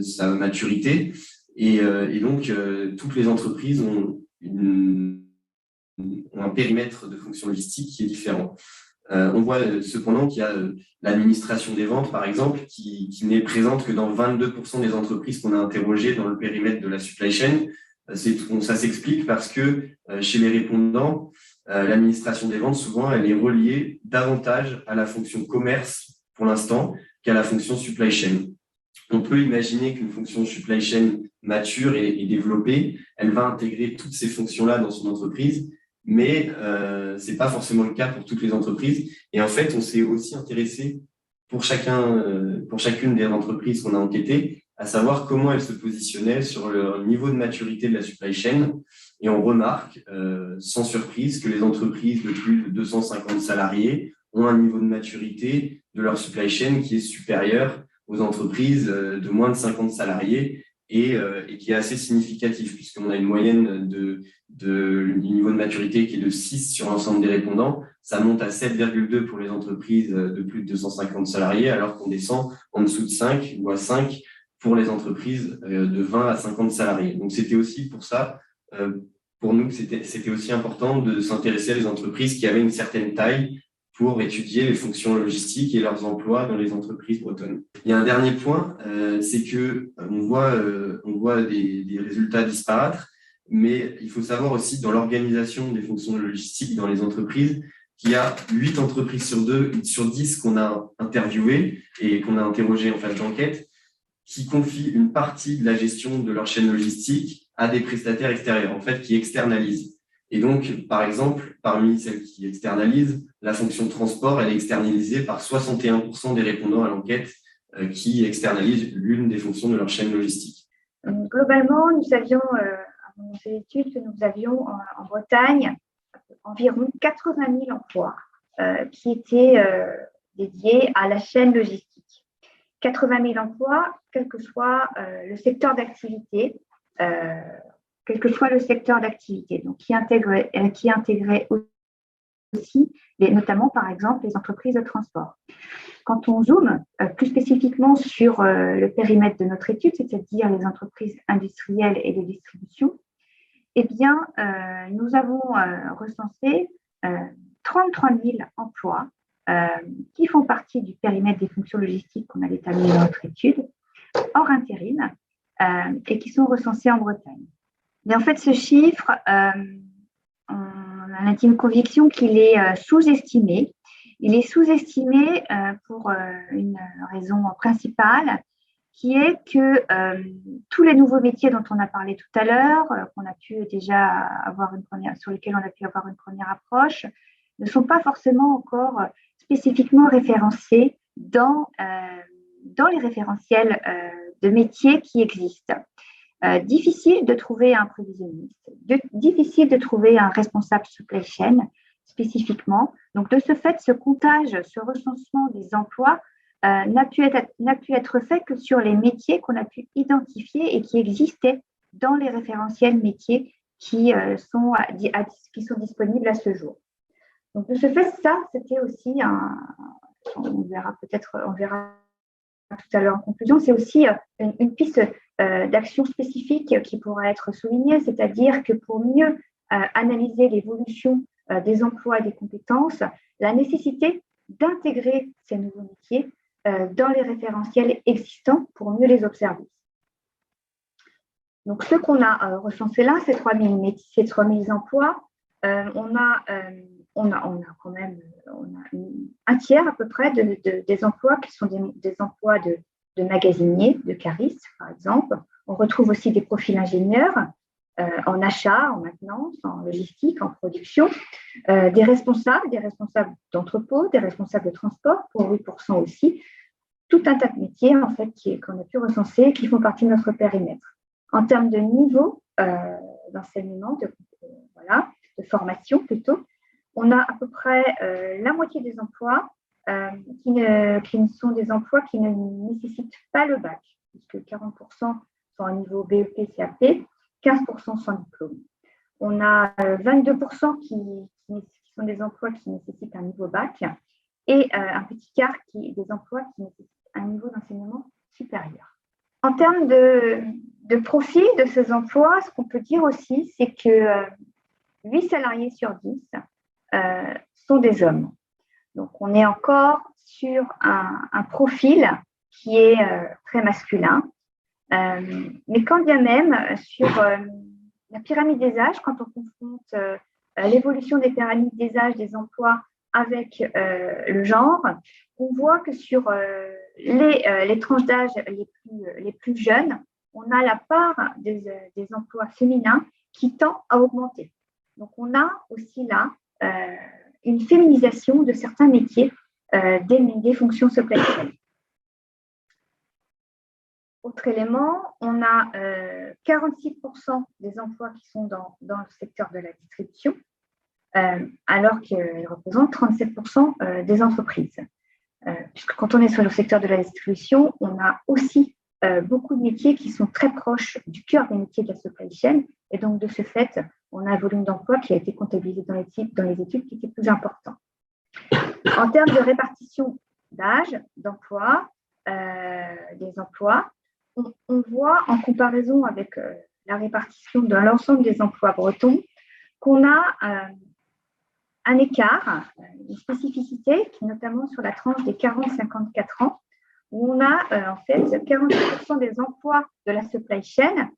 sa maturité. Et donc, toutes les entreprises ont un périmètre de fonction logistique qui est différent. On voit cependant qu'il y a l'administration des ventes, par exemple, qui n'est présente que dans 22% des entreprises qu'on a interrogées dans le périmètre de la supply chain. Ça s'explique parce que chez les répondants, l'administration des ventes, souvent, elle est reliée davantage à la fonction commerce pour l'instant qu'à la fonction supply chain. On peut imaginer qu'une fonction supply chain mature et développée, elle va intégrer toutes ces fonctions-là dans son entreprise, mais ce n'est pas forcément le cas pour toutes les entreprises. Et en fait, on s'est aussi intéressé pour chacune des entreprises qu'on a enquêtées, à savoir comment elles se positionnaient sur le niveau de maturité de la supply chain. Et on remarque, sans surprise, que les entreprises de plus de 250 salariés ont un niveau de maturité de leur supply chain qui est supérieur aux entreprises de moins de 50 salariés et qui est assez significatif, puisqu'on a une moyenne du niveau de maturité qui est de 6 sur l'ensemble des répondants. Ça monte à 7,2 pour les entreprises de plus de 250 salariés, alors qu'on descend en dessous de 5 ou à 5 pour les entreprises de 20 à 50 salariés. Donc, c'était aussi pour ça, pour nous, c'était aussi important de s'intéresser à les entreprises qui avaient une certaine taille pour étudier les fonctions logistiques et leurs emplois dans les entreprises bretonnes. Il y a un dernier point, c'est que on voit des résultats disparates, mais il faut savoir aussi dans l'organisation des fonctions logistiques dans les entreprises qu'il y a 8 entreprises sur 10 qu'on a interviewées et qu'on a interrogées en phase d'enquête qui confient une partie de la gestion de leur chaîne logistique à des prestataires extérieurs, en fait, qui externalisent. Et donc, par exemple, parmi celles qui externalisent, la fonction transport, elle est externalisée par 61% des répondants à l'enquête qui externalisent l'une des fonctions de leur chaîne logistique. Globalement, nous savions, avant ces études, que nous avions en Bretagne environ 80 000 emplois qui étaient dédiés à la chaîne logistique. 80 000 emplois, quel que soit le secteur d'activité, donc qui intégrait aussi, notamment par exemple, les entreprises de transport. Quand on zoome plus spécifiquement sur le périmètre de notre étude, c'est-à-dire les entreprises industrielles et de distribution, eh bien, nous avons recensé 33 000 emplois qui font partie du périmètre des fonctions logistiques qu'on a établi dans notre étude, hors intérim, et qui sont recensés en Bretagne. Mais en fait, ce chiffre, on a l'intime conviction qu'il est sous-estimé. Il est sous-estimé pour une raison principale, qui est que tous les nouveaux métiers dont on a parlé tout à l'heure, qu'on a pu déjà avoir sur lesquels on a pu avoir une première approche, ne sont pas forcément encore spécifiquement référenciés dans les référentiels de métiers qui existent. Difficile de trouver un prévisionniste, difficile de trouver un responsable supply chain spécifiquement. Donc, de ce fait, ce comptage, ce recensement des emplois n'a pu être fait que sur les métiers qu'on a pu identifier et qui existaient dans les référentiels métiers qui sont disponibles à ce jour. Donc, de ce fait, ça, c'était aussi on verra tout à l'heure en conclusion, c'est aussi une piste d'action spécifique qui pourra être soulignée, c'est-à-dire que pour mieux analyser l'évolution des emplois et des compétences, la nécessité d'intégrer ces nouveaux métiers dans les référentiels existants pour mieux les observer. Donc, ce qu'on a recensé là, ces 3 000 emplois, on a quand même un tiers à peu près des emplois qui sont des emplois de magasiniers, de caristes, par exemple. On retrouve aussi des profils ingénieurs en achat, en maintenance, en logistique, en production, des responsables d'entrepôt, des responsables de transport, pour 8% aussi. Tout un tas de métiers en fait qu'on a pu recenser qui font partie de notre périmètre. En termes de niveau d'enseignement, de formation plutôt, on a à peu près la moitié des emplois qui sont des emplois qui ne nécessitent pas le bac, puisque 40% sont à niveau BEP, CAP, 15% sans diplôme. On a 22% qui sont des emplois qui nécessitent un niveau bac et un petit quart des emplois qui nécessitent un niveau d'enseignement supérieur. En termes de profil de ces emplois, ce qu'on peut dire aussi, c'est que 8 salariés sur 10 sont des hommes. Donc, on est encore sur un profil qui est très masculin. Mais quand bien même, sur la pyramide des âges, quand on confronte l'évolution des pyramides des âges des emplois avec le genre, on voit que sur les tranches d'âge les plus jeunes, on a la part des emplois féminins qui tend à augmenter. Donc, on a aussi là une féminisation de certains métiers des fonctions supply chain. Autre élément, on a 46% des emplois qui sont dans le secteur de la distribution, alors qu'ils représentent 37% des entreprises. Puisque quand on est sur le secteur de la distribution, on a aussi beaucoup de métiers qui sont très proches du cœur des métiers de la supply chain, et donc de ce fait, on a un volume d'emploi qui a été comptabilisé dans les études qui était plus important. En termes de répartition d'âge, d'emploi, des emplois, on voit en comparaison avec la répartition de l'ensemble des emplois bretons qu'on a un écart, une spécificité, qui notamment sur la tranche des 40-54 ans, où on a en fait 40% des emplois de la supply chain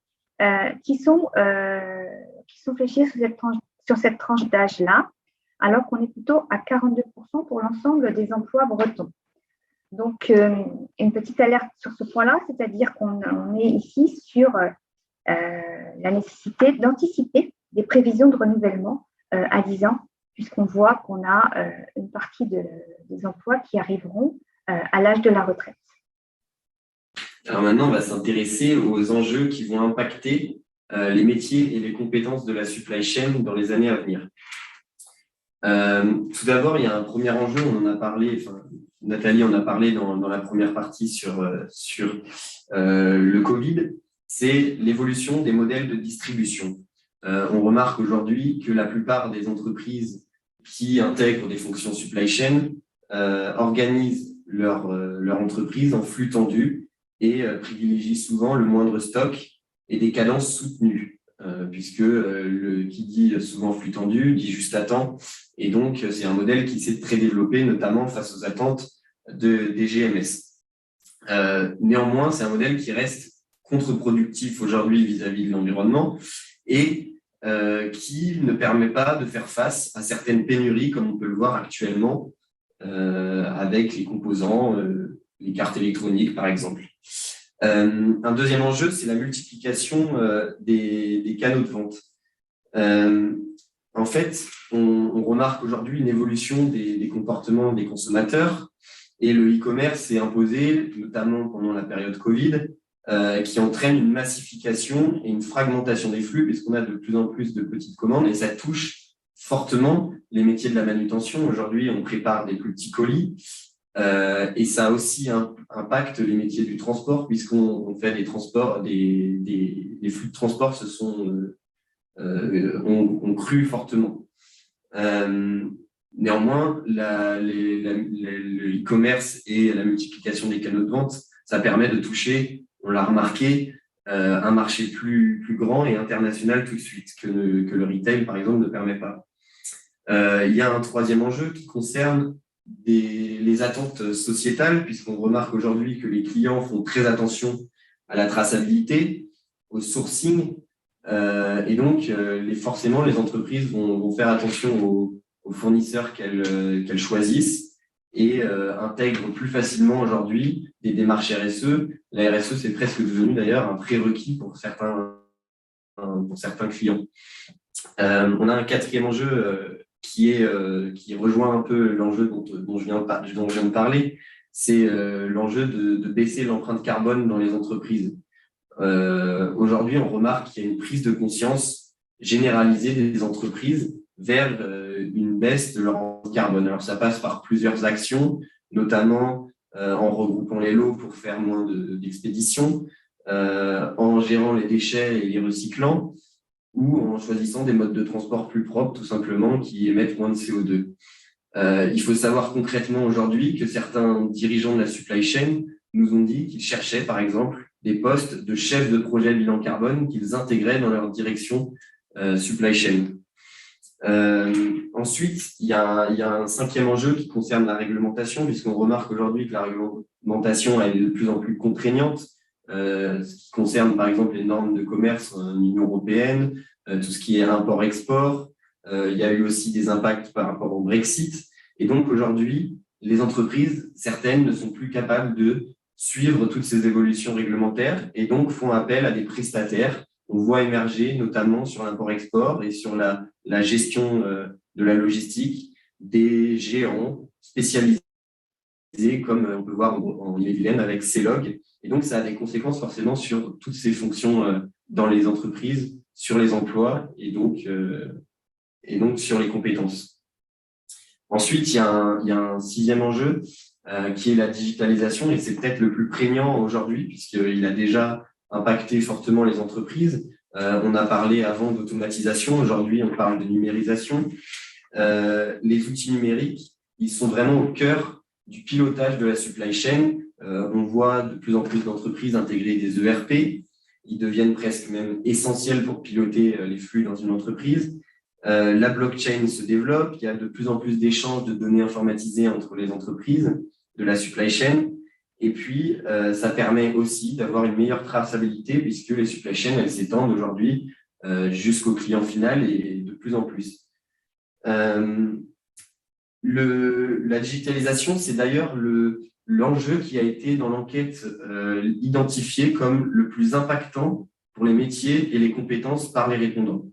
qui sont fléchés sur cette tranche d'âge-là, alors qu'on est plutôt à 42% pour l'ensemble des emplois bretons. Donc, une petite alerte sur ce point-là, c'est-à-dire qu'on est ici sur la nécessité d'anticiper des prévisions de renouvellement à 10 ans, puisqu'on voit qu'on a une partie des emplois qui arriveront à l'âge de la retraite. Alors maintenant, on va s'intéresser aux enjeux qui vont impacter les métiers et les compétences de la supply chain dans les années à venir. Tout d'abord, il y a un premier enjeu, on en a parlé, Nathalie en a parlé dans la première partie sur le Covid, c'est l'évolution des modèles de distribution. On remarque aujourd'hui que la plupart des entreprises qui intègrent des fonctions supply chain organisent leur entreprise en flux tendu et privilégient souvent le moindre stock et des cadences soutenues, puisque qui dit souvent flux tendu dit juste à temps Et donc, c'est un modèle qui s'est très développé, notamment face aux attentes des GMS. Néanmoins, c'est un modèle qui reste contre-productif aujourd'hui vis-à-vis de l'environnement et qui ne permet pas de faire face à certaines pénuries, comme on peut le voir actuellement avec les composants, les cartes électroniques, par exemple. Un deuxième enjeu, c'est la multiplication des canaux de vente. En fait, on remarque aujourd'hui une évolution des comportements des consommateurs et le e-commerce s'est imposé, notamment pendant la période Covid, qui entraîne une massification et une fragmentation des flux puisqu'on a de plus en plus de petites commandes et ça touche fortement les métiers de la manutention. Aujourd'hui, on prépare des plus petits colis et ça aussi impacte les métiers du transport puisqu'on fait des transports, des flux de transport ont cru fortement. Néanmoins, le e-commerce et la multiplication des canaux de vente, ça permet de toucher, on l'a remarqué, un marché plus grand et international tout de suite que le retail, par exemple, ne permet pas. Il y a un troisième enjeu qui concerne les attentes sociétales, puisqu'on remarque aujourd'hui que les clients font très attention à la traçabilité, au sourcing, et donc forcément les entreprises vont faire attention aux fournisseurs qu'elles choisissent et intègrent plus facilement aujourd'hui des démarches RSE. La RSE, c'est presque devenu d'ailleurs un prérequis pour certains clients. On a un quatrième enjeu qui rejoint un peu l'enjeu dont je viens de parler, c'est l'enjeu de baisser l'empreinte carbone dans les entreprises. Aujourd'hui, on remarque qu'il y a une prise de conscience généralisée des entreprises vers une baisse de leur empreinte carbone. Alors, ça passe par plusieurs actions, notamment en regroupant les lots pour faire moins d'expéditions, en gérant les déchets et les recyclant, ou en choisissant des modes de transport plus propres, tout simplement, qui émettent moins de CO2. Il faut savoir concrètement aujourd'hui que certains dirigeants de la supply chain nous ont dit qu'ils cherchaient, par exemple, des postes de chef de projet bilan carbone qu'ils intégraient dans leur direction supply chain. Ensuite, il y a un cinquième enjeu qui concerne la réglementation, puisqu'on remarque aujourd'hui que la réglementation est de plus en plus contraignante, ce qui concerne par exemple les normes de commerce en Union européenne, tout ce qui est import-export. Il y a eu aussi des impacts par rapport au Brexit. Et donc aujourd'hui, les entreprises, certaines ne sont plus capables de suivre toutes ces évolutions réglementaires et donc font appel à des prestataires. On voit émerger notamment sur l'import-export et sur la gestion de la logistique des géants spécialisés comme on peut voir en Ille-et-Vilaine avec C-Log. Et donc, ça a des conséquences forcément sur toutes ces fonctions dans les entreprises, sur les emplois et donc sur les compétences. Ensuite, il y a un sixième enjeu qui est la digitalisation et c'est peut-être le plus prégnant aujourd'hui puisqu'il a déjà impacté fortement les entreprises. On a parlé avant d'automatisation, aujourd'hui on parle de numérisation. Les outils numériques, ils sont vraiment au cœur du pilotage de la supply chain. On voit de plus en plus d'entreprises intégrer des ERP. Ils deviennent presque même essentiels pour piloter les flux dans une entreprise. La blockchain se développe. Il y a de plus en plus d'échanges de données informatisées entre les entreprises de la supply chain. Et puis, ça permet aussi d'avoir une meilleure traçabilité puisque les supply chains, elles s'étendent aujourd'hui jusqu'au client final et de plus en plus. La digitalisation, c'est d'ailleurs l'enjeu qui a été dans l'enquête identifié comme le plus impactant pour les métiers et les compétences par les répondants.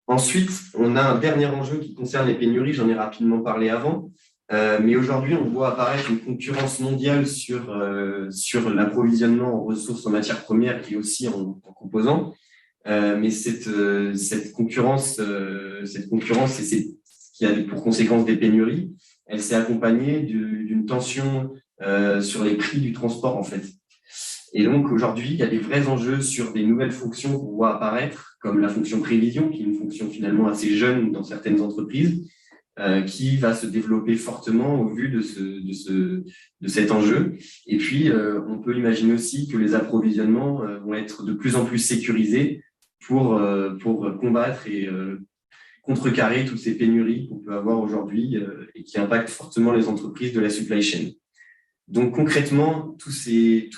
Ensuite, on a un dernier enjeu qui concerne les pénuries, j'en ai rapidement parlé avant, mais aujourd'hui, on voit apparaître une concurrence mondiale sur l'approvisionnement en ressources en matières premières et aussi en composants. Mais cette concurrence et ce qui a pour conséquence des pénuries, elle s'est accompagnée d'une tension sur les prix du transport en fait. Et donc aujourd'hui, il y a des vrais enjeux sur des nouvelles fonctions qu'on voit apparaître, comme la fonction prévision, qui est une fonction finalement assez jeune dans certaines entreprises, qui va se développer fortement au vu de cet enjeu. Et puis, on peut imaginer aussi que les approvisionnements vont être de plus en plus sécurisés pour combattre et contrecarrer toutes ces pénuries qu'on peut avoir aujourd'hui et qui impactent fortement les entreprises de la supply chain. Donc concrètement, tous ces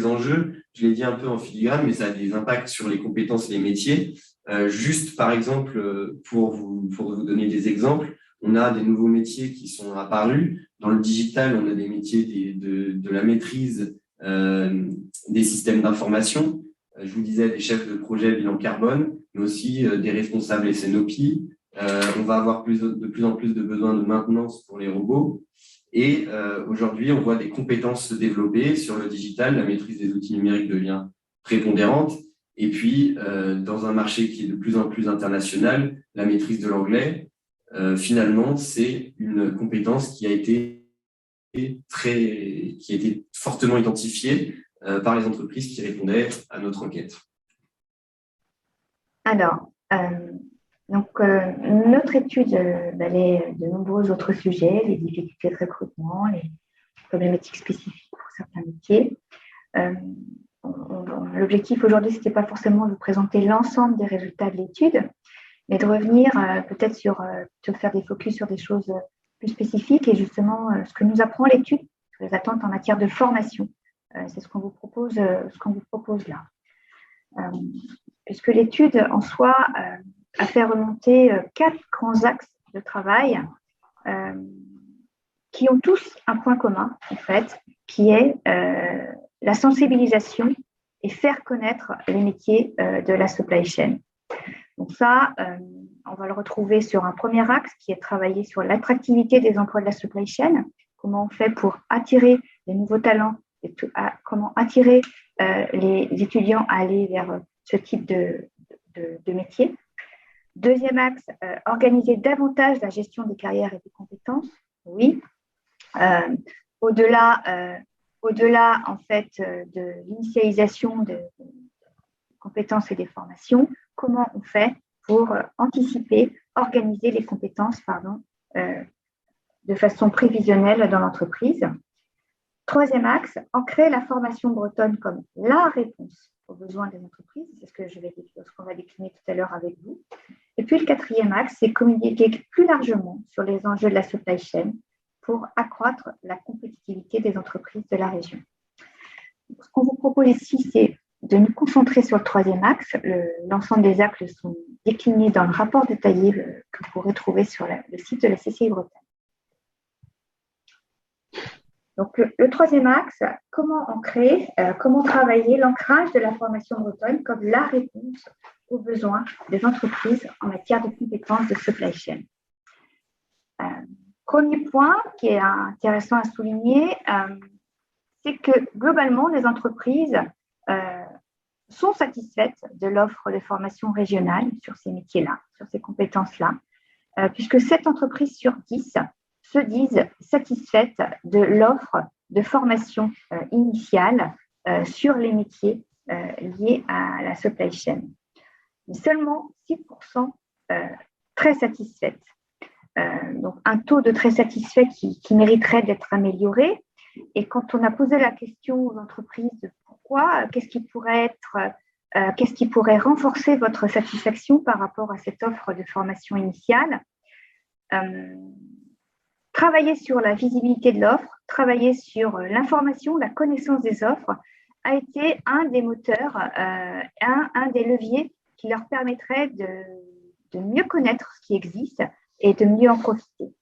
enjeux, je l'ai dit un peu en filigrane, mais ça a des impacts sur les compétences et les métiers. Juste par exemple, pour vous donner des exemples, on a des nouveaux métiers qui sont apparus. Dans le digital, on a des métiers de la maîtrise des systèmes d'information. Je vous disais des chefs de projet bilan carbone, mais aussi des responsables SNOP. On va avoir de plus en plus de besoins de maintenance pour les robots. Et aujourd'hui, on voit des compétences se développer sur le digital, la maîtrise des outils numériques devient prépondérante. Et puis, dans un marché qui est de plus en plus international, la maîtrise de l'anglais, finalement, c'est une compétence qui a été fortement identifiée par les entreprises qui répondaient à notre enquête. Alors, notre étude balaie de nombreux autres sujets, les difficultés de recrutement, les problématiques spécifiques pour certains métiers. L'objectif aujourd'hui, ce n'était pas forcément de vous présenter l'ensemble des résultats de l'étude, mais de revenir peut-être de faire des focus sur des choses plus spécifiques et justement ce que nous apprend l'étude, les attentes en matière de formation. C'est ce qu'on vous propose là. Puisque l'étude en soi a fait remonter 4 grands axes de travail qui ont tous un point commun, en fait, qui est la sensibilisation et faire connaître les métiers de la supply chain. Donc ça, on va le retrouver sur un premier axe qui est travailler sur l'attractivité des emplois de la supply chain, comment on fait pour attirer les nouveaux talents, et comment attirer les étudiants à aller vers ce type de métier. Deuxième axe, organiser davantage la gestion des carrières et des compétences. Oui. Au-delà en fait de l'initialisation de compétences et des formations, comment on fait pour anticiper, organiser les compétences de façon prévisionnelle dans l'entreprise. Troisième axe, ancrer la formation bretonne comme la réponse aux besoins des entreprises. C'est ce qu'on va décliner tout à l'heure avec vous. Et puis le quatrième axe, c'est communiquer plus largement sur les enjeux de la supply chain pour accroître la compétitivité des entreprises de la région. Ce qu'on vous propose ici, c'est de nous concentrer sur le troisième axe. L'ensemble des axes sont déclinés dans le rapport détaillé que vous pourrez trouver sur le site de la CCI Bretagne. Donc, le troisième axe, comment travailler l'ancrage de la formation bretonne comme la réponse aux besoins des entreprises en matière de compétences de supply chain. Premier point qui est intéressant à souligner, c'est que globalement, les entreprises sont satisfaites de l'offre de formation régionale sur ces métiers-là, sur ces compétences-là, puisque 7 entreprises sur 10 se disent satisfaites de l'offre de formation initiale sur les métiers liés à la supply chain. Mais seulement 6% très satisfaites. Donc un taux de très satisfaits qui mériterait d'être amélioré. Et quand on a posé la question aux entreprises de pourquoi, qu'est-ce qui pourrait renforcer votre satisfaction par rapport à cette offre de formation initiale, travailler sur la visibilité de l'offre, travailler sur l'information, la connaissance des offres a été un des moteurs, un des leviers qui leur permettrait de mieux connaître ce qui existe et de mieux en profiter.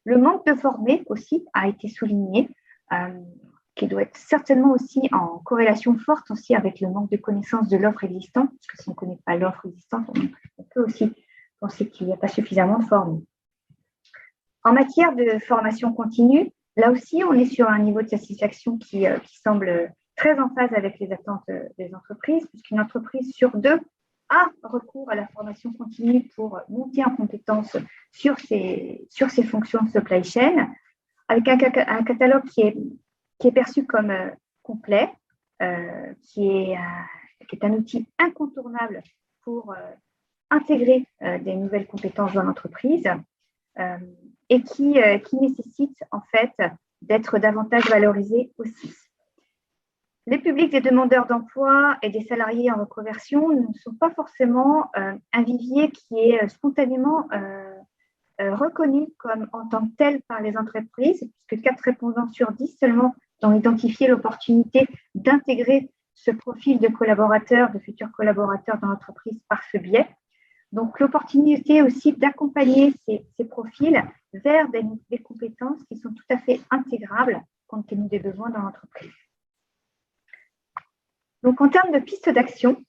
Le manque de formés aussi a été souligné, qui doit être certainement aussi en corrélation forte aussi avec le manque de connaissance de l'offre existante, parce que si on ne connaît pas l'offre existante, on peut aussi penser qu'il n'y a pas suffisamment de formés. En matière de formation continue, là aussi, on est sur un niveau de satisfaction qui semble très en phase avec les attentes des entreprises, puisqu'une entreprise sur 2 a recours à la formation continue pour monter en compétence sur ses fonctions de supply chain, avec un catalogue qui est perçu comme complet, qui est un outil incontournable pour intégrer des nouvelles compétences dans l'entreprise et qui nécessite en fait d'être davantage valorisé aussi. Les publics des demandeurs d'emploi et des salariés en reconversion ne sont pas forcément un vivier qui est spontanément reconnu comme en tant que tel par les entreprises, puisque 4 répondants sur 10 seulement ont identifié l'opportunité d'intégrer ce profil de collaborateurs, de futurs collaborateurs dans l'entreprise par ce biais. Donc, l'opportunité aussi d'accompagner ces profils vers des compétences qui sont tout à fait intégrables compte tenu des besoins dans l'entreprise. Donc, en termes de pistes d'action,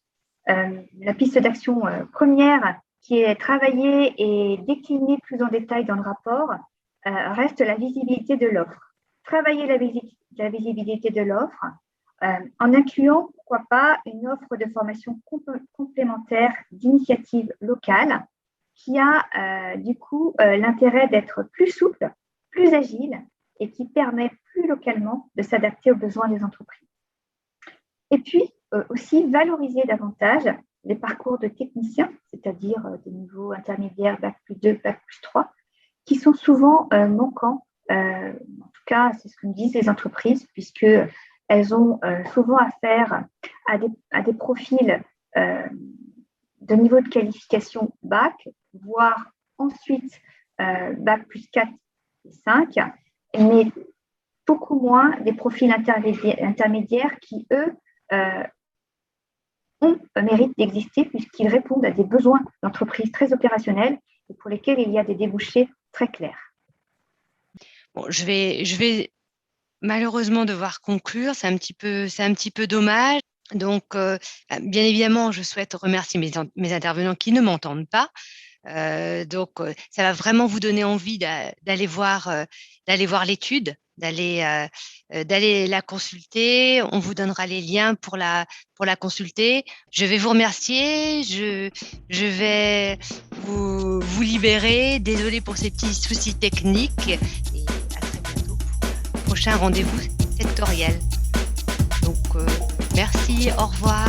la piste d'action première qui est travaillée et déclinée plus en détail dans le rapport reste la visibilité de l'offre. Travailler la visibilité de l'offre en incluant, pourquoi pas, une offre de formation complémentaire d'initiative locale qui a du coup l'intérêt d'être plus souple, plus agile et qui permet plus localement de s'adapter aux besoins des entreprises. Et puis aussi valoriser davantage les parcours de techniciens, c'est-à-dire des niveaux intermédiaires, Bac+2, Bac+3, qui sont souvent manquants. En tout cas, c'est ce que nous disent les entreprises, puisqu'elles ont souvent affaire à des profils de niveau de qualification Bac, voire ensuite Bac+4 et 5, mais beaucoup moins des profils intermédiaires qui, eux, ont un mérite d'exister puisqu'ils répondent à des besoins d'entreprises très opérationnels et pour lesquels il y a des débouchés très clairs. Bon, je vais malheureusement devoir conclure, c'est un petit peu dommage. Donc, bien évidemment, je souhaite remercier mes intervenants qui ne m'entendent pas. Ça va vraiment vous donner envie d'aller voir l'étude, d'aller la consulter. On vous donnera les liens pour la consulter. Je vais vous remercier. Je vais vous libérer. Désolée pour ces petits soucis techniques. Et à très bientôt pour le prochain rendez-vous sectoriel. Donc, merci, au revoir.